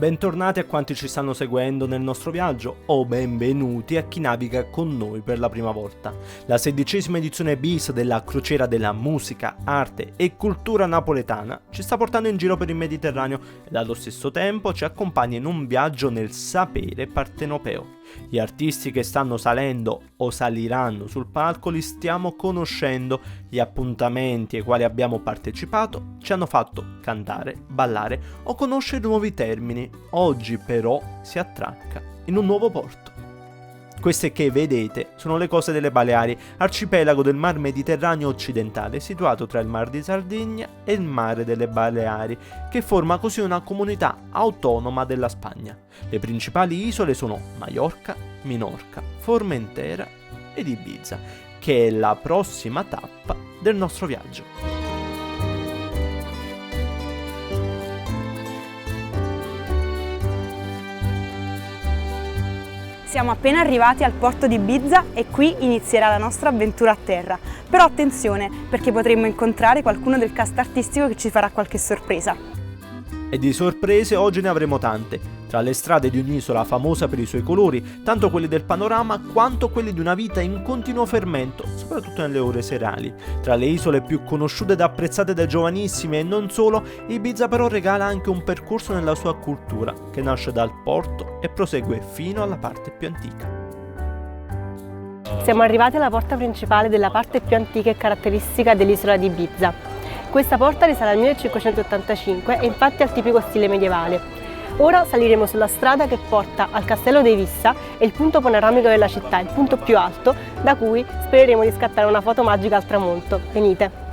bentornati a quanti ci stanno seguendo nel nostro viaggio o benvenuti a chi naviga con noi per la prima volta. La 16ª edizione bis della Crociera della Musica, Arte e Cultura Napoletana ci sta portando in giro per il Mediterraneo ed allo stesso tempo ci accompagna in un viaggio nel sapere partenopeo. Gli artisti che stanno salendo o saliranno sul palco li stiamo conoscendo, gli appuntamenti ai quali abbiamo partecipato ci hanno fatto cantare, ballare o conoscere nuovi termini. Oggi però si attracca in un nuovo porto. Queste che vedete sono le coste delle Baleari, arcipelago del Mar Mediterraneo occidentale situato tra il Mar di Sardegna e il Mare delle Baleari, che forma così una comunità autonoma della Spagna. Le principali isole sono Maiorca, Minorca, Formentera ed Ibiza, che è la prossima tappa del nostro viaggio. Siamo appena arrivati al porto di Ibiza e qui inizierà la nostra avventura a terra. Però attenzione, perché potremmo incontrare qualcuno del cast artistico che ci farà qualche sorpresa. E di sorprese oggi ne avremo tante, tra le strade di un'isola famosa per i suoi colori, tanto quelli del panorama quanto quelli di una vita in continuo fermento, soprattutto nelle ore serali. Tra le isole più conosciute ed apprezzate dai giovanissimi e non solo, Ibiza però regala anche un percorso nella sua cultura, che nasce dal porto e prosegue fino alla parte più antica. Siamo arrivati alla porta principale della parte più antica e caratteristica dell'isola di Ibiza. Questa porta risale al 1585 e infatti al tipico stile medievale. Ora saliremo sulla strada che porta al Castello dei Vissa e il punto panoramico della città, il punto più alto, da cui spereremo di scattare una foto magica al tramonto. Venite!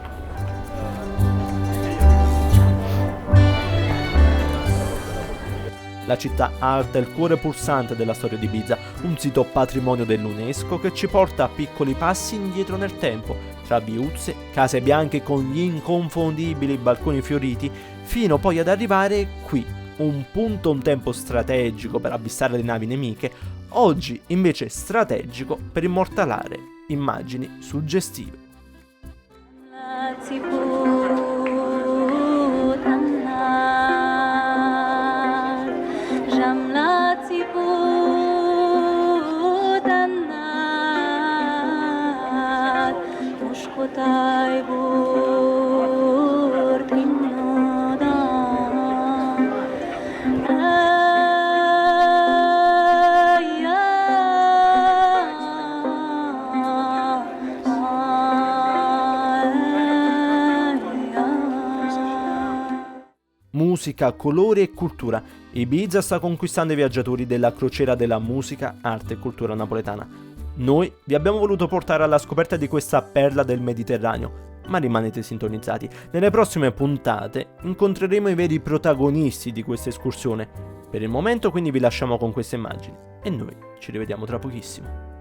La città alta è il cuore pulsante della storia di Ibiza, un sito patrimonio dell'UNESCO che ci porta a piccoli passi indietro nel tempo, tra viuzze, case bianche con gli inconfondibili balconi fioriti, fino poi ad arrivare qui, un punto un tempo strategico per avvistare le navi nemiche, oggi invece strategico per immortalare immagini suggestive. Musica, colore e cultura. Ibiza sta conquistando i viaggiatori della Crociera della Musica, Arte e Cultura Napoletana. Noi vi abbiamo voluto portare alla scoperta di questa perla del Mediterraneo, ma rimanete sintonizzati. Nelle prossime puntate incontreremo i veri protagonisti di questa escursione. Per il momento quindi vi lasciamo con queste immagini e noi ci rivediamo tra pochissimo.